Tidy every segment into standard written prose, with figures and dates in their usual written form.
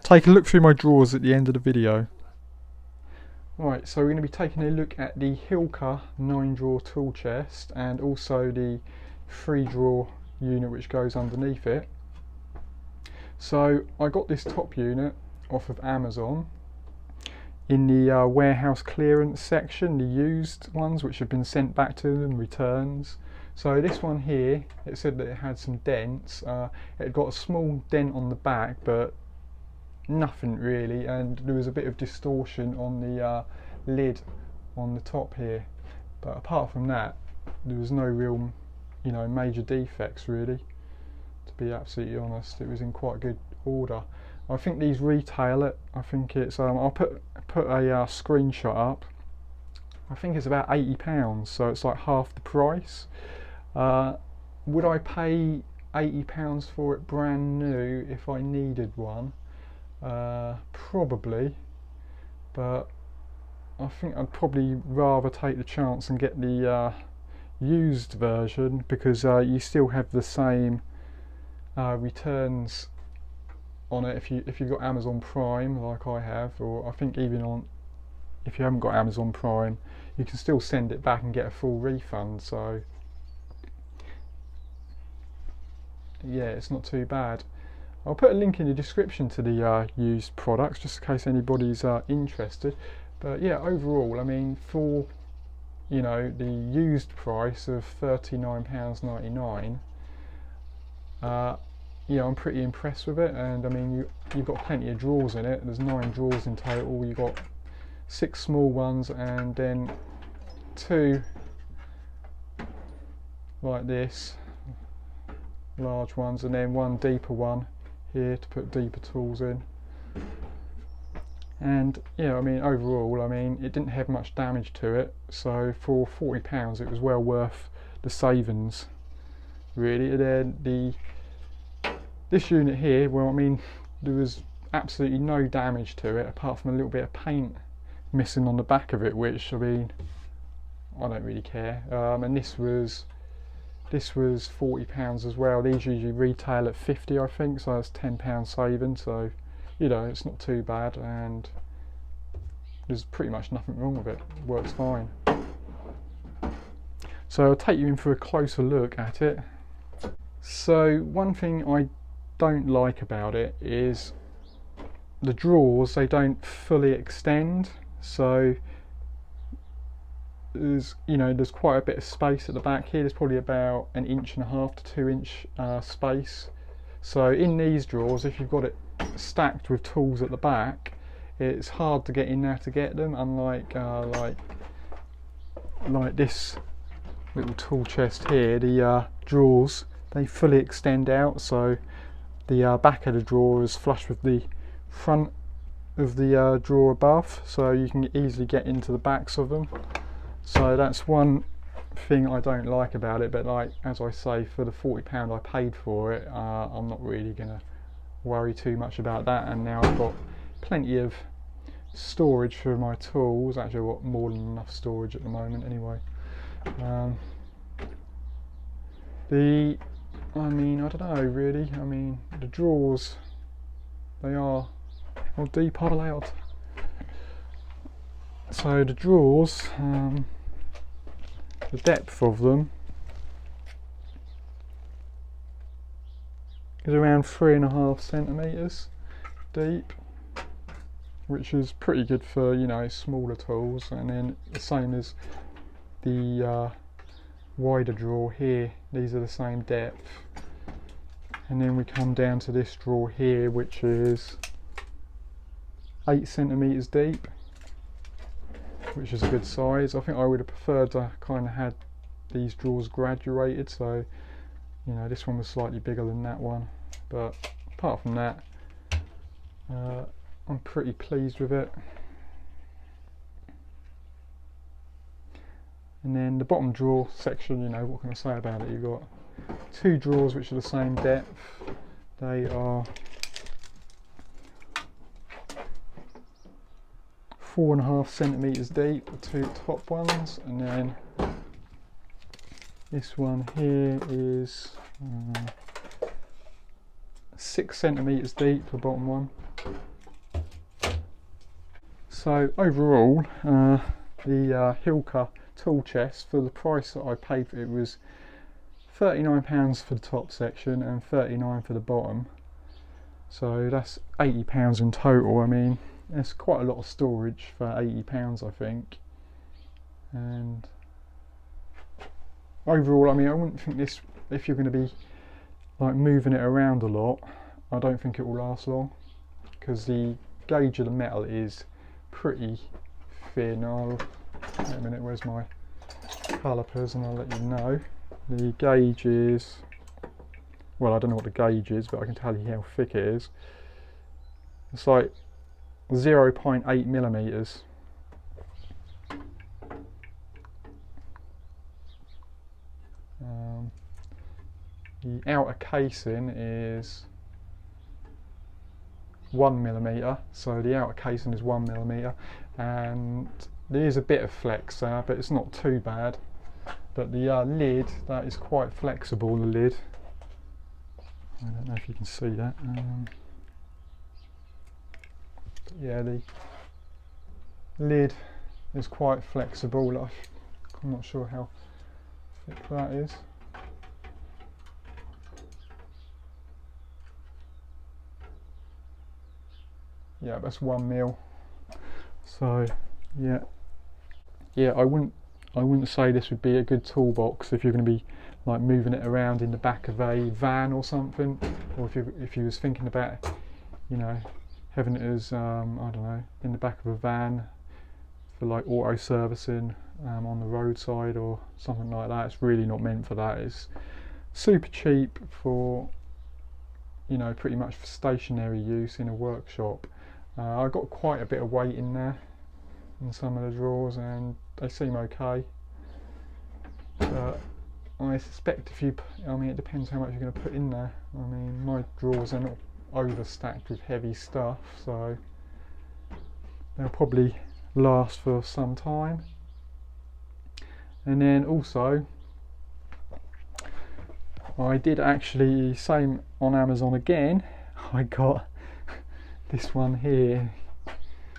take a look through my drawers at the end of the video. Right, so we're going to be taking a look at the Hilka 9-drawer tool chest and also the 3-drawer unit which goes underneath it. So I got this top unit off of Amazon in the warehouse clearance section, the used ones which have been sent back to them, returns. So this one here, it said that it had some dents. It got a small dent on the back, but nothing really, and there was a bit of distortion on the lid on the top here, but apart from that there was no real major defects really, to be absolutely honest. It was in quite good order. I think these retail it, I think it's I'll put a screenshot up. I think it's about £80, so it's like half the price. Would I pay £80 for it brand new if I needed one? Probably, but I think I'd probably rather take the chance and get the used version, because you still have the same returns on it if you've got Amazon Prime like I have, or I think even if you haven't got Amazon Prime you can still send it back and get a full refund. So yeah, it's not too bad. I'll put a link in the description to the used products just in case anybody's interested. But yeah, overall, I mean, for the used price of £39.99, I'm pretty impressed with it. And I mean, you've got plenty of drawers in it. There's 9 drawers in total. You've got 6 small ones and then 2 like this, large ones, and then 1 deeper one here to put deeper tools in. And yeah, I mean, overall, I mean, it didn't have much damage to it, so for £40 it was well worth the savings really. And then this unit here, well, I mean, there was absolutely no damage to it apart from a little bit of paint missing on the back of it, which, I mean, I don't really care. And this was £40 as well. These usually retail at 50, I think, so that's £10 saving. So it's not too bad, and there's pretty much nothing wrong with it. It works fine. So I'll take you in for a closer look at it. So one thing I don't like about it is the drawers, they don't fully extend. So there's quite a bit of space at the back here. There's probably about 1.5 to 2 inch space. So in these drawers, if you've got it stacked with tools at the back, it's hard to get in there to get them, unlike like this little tool chest here. The drawers, they fully extend out, so the back of the drawer is flush with the front of the drawer above, so you can easily get into the backs of them. So that's one thing I don't like about it, but like, as I say, for the £40 I paid for it, I'm not really gonna worry too much about that. And now I've got plenty of storage for my tools. Actually, I've got more than enough storage at the moment anyway. I mean, I don't know really. I mean, the drawers, they are, how deep are they out? So the drawers, the depth of them is around 3.5 centimetres deep, which is pretty good for smaller tools. And then the same as the wider drawer here, these are the same depth. And then we come down to this drawer here, which is 8 centimetres deep, which is a good size. I think I would have preferred to kind of had these drawers graduated, so this one was slightly bigger than that one. But apart from that, I'm pretty pleased with it. And then the bottom drawer section, what can I say about it? You've got 2 drawers which are the same depth. They are 4.5 centimetres deep, the 2 top ones, and then this one here is 6 centimetres deep, the bottom one. So overall, the Hilka tool chest, for the price that I paid for it, was £39 for the top section and £39 for the bottom. So that's £80 in total. I mean, that's quite a lot of storage for £80, I think. And overall, I mean, I wouldn't think this, if you're going to be like moving it around a lot, I don't think it will last long, because the gauge of the metal is pretty thin. Wait a minute, where's my calipers, and I'll let you know. The gauge is, well, I don't know what the gauge is, but I can tell you how thick it is. It's like 0.8 millimeters. The outer casing is 1 millimeter, so the outer casing is 1 millimeter, and there is a bit of flex there, but it's not too bad. But the lid, that is quite flexible, the lid. I don't know if you can see that. Yeah, the lid is quite flexible. I'm not sure how thick that is. Yeah, that's 1 mil. So yeah, I wouldn't say this would be a good toolbox if you're going to be like moving it around in the back of a van or something, or if you was thinking about, you know, having it as I don't know, in the back of a van for like auto servicing on the roadside or something like that. It's really not meant for that. It's super cheap for, you know, pretty much for stationary use in a workshop. I got quite a bit of weight in there in some of the drawers, and they seem okay. But I suspect I mean, it depends how much you're going to put in there. I mean, my drawers are not overstacked with heavy stuff, so they'll probably last for some time. And then also, I did actually, same on Amazon again, I got this one here.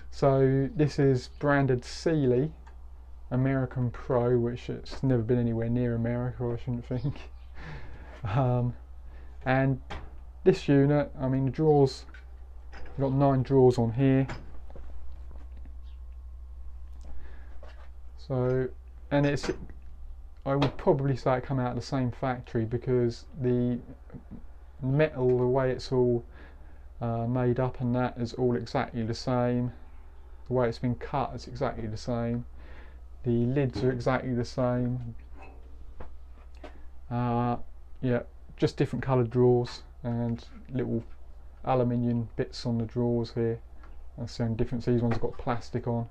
So this is branded Sealey American Pro, which it's never been anywhere near America, I shouldn't think. And this unit, I mean, the drawers, you've got 9 drawers on here. So, and it's, I would probably say it come out of the same factory, because the metal, the way it's all made up and that is all exactly the same. The way it's been cut is exactly the same. The lids are exactly the same. Yeah, just different coloured drawers and little aluminium bits on the drawers here. That's the only difference. These ones have got plastic on,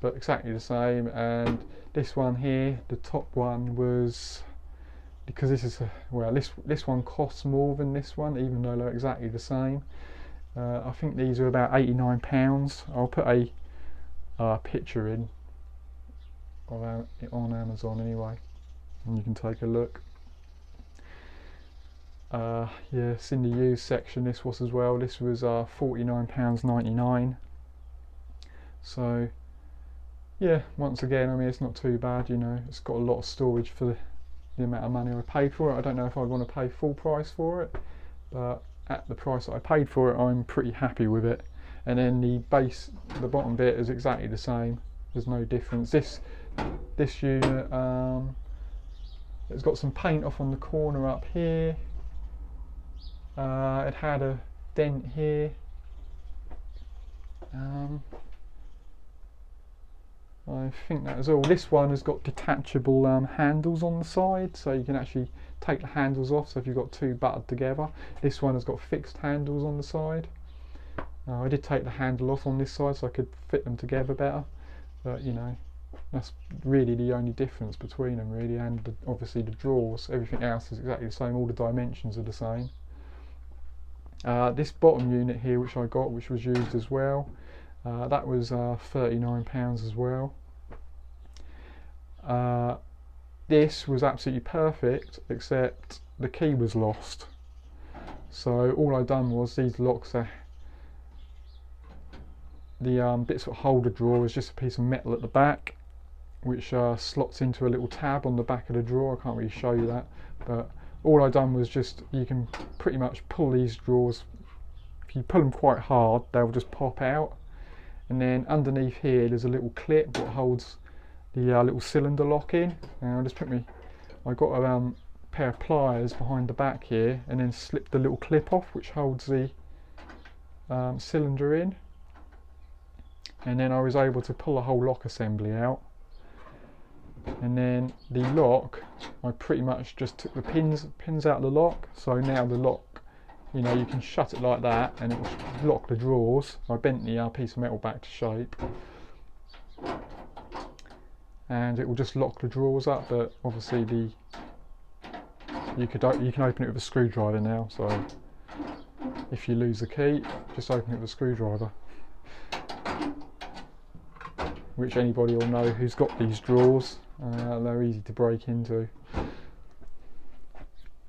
but exactly the same. And this one here, the top one, was, because this is this one costs more than this one, even though they're exactly the same. I think these are about £89. I'll put a picture in of it on Amazon anyway, and you can take a look. Yeah, it's in the used section, this was as well. This was £49.99. So yeah, once again, I mean, it's not too bad, you know. It's got a lot of storage for the amount of money I paid for it. I don't know if I want to pay full price for it, but at the price that I paid for it, I'm pretty happy with it. And then the bottom bit is exactly the same. There's no difference. This unit, it's got some paint off on the corner up here. It had a dent here. I think that was all. This one has got detachable handles on the side, so you can actually take the handles off. So if you've got 2 butted together, this one has got fixed handles on the side. I did take the handle off on this side so I could fit them together better, but you know, that's really the only difference between them really. And obviously the drawers, everything else is exactly the same. All the dimensions are the same. This bottom unit here, which I got, which was used as well, that was £39 as well. This was absolutely perfect, except the key was lost. So all I done was, these locks are the bits that hold the drawer is just a piece of metal at the back, which slots into a little tab on the back of the drawer. I can't really show you that, but all I done was just, you can pretty much pull these drawers. If you pull them quite hard, they'll just pop out. And then underneath here, there's a little clip that holds the little cylinder lock in. And I got a pair of pliers behind the back here, and then slipped the little clip off, which holds the cylinder in. And then I was able to pull the whole lock assembly out. And then the lock, I pretty much just took the pins out of the lock. So now the lock, you know, you can shut it like that and it will lock the drawers. I bent the piece of metal back to shape, and it will just lock the drawers up. But obviously you can open it with a screwdriver now. So if you lose the key, just open it with a screwdriver. Which anybody will know who's got these drawers. They're easy to break into.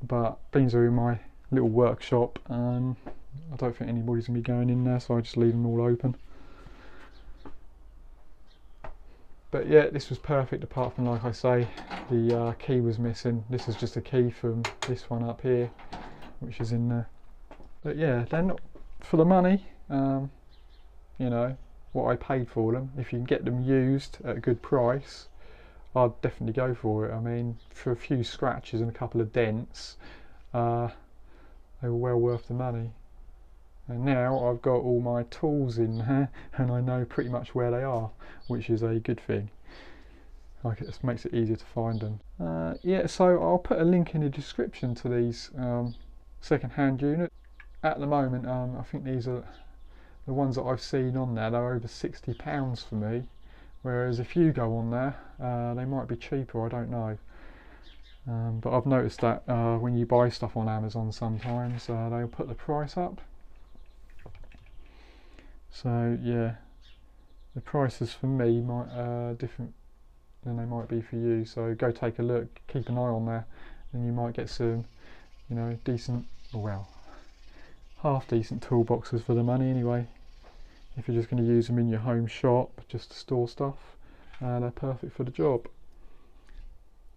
But these are in my little workshop. I don't think anybody's going to be going in there, so I just leave them all open. But yeah, this was perfect, apart from, like I say, the key was missing. This is just a key from this one up here, which is in there. But yeah, they're not for the money. You know, what I paid for them. If you can get them used at a good price, I'd definitely go for it. I mean, for a few scratches and a couple of dents, they were well worth the money. And now I've got all my tools in there, and I know pretty much where they are, which is a good thing. Like, it just makes it easier to find them. Yeah, so I'll put a link in the description to these second-hand units. At the moment, I think these are the ones that I've seen on there. They're over £60 for me. Whereas if you go on there, they might be cheaper, I don't know. But I've noticed that when you buy stuff on Amazon sometimes, they'll put the price up. So yeah, the prices for me might different than they might be for you. So go take a look, keep an eye on there, and you might get some, you know, decent, well, half decent toolboxes for the money anyway. If you're just going to use them in your home shop just to store stuff, they're perfect for the job.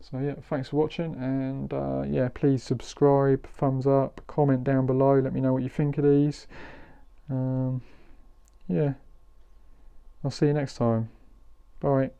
So yeah, thanks for watching, and yeah, please subscribe, thumbs up, comment down below, let me know what you think of these. Yeah, I'll see you next time. Bye.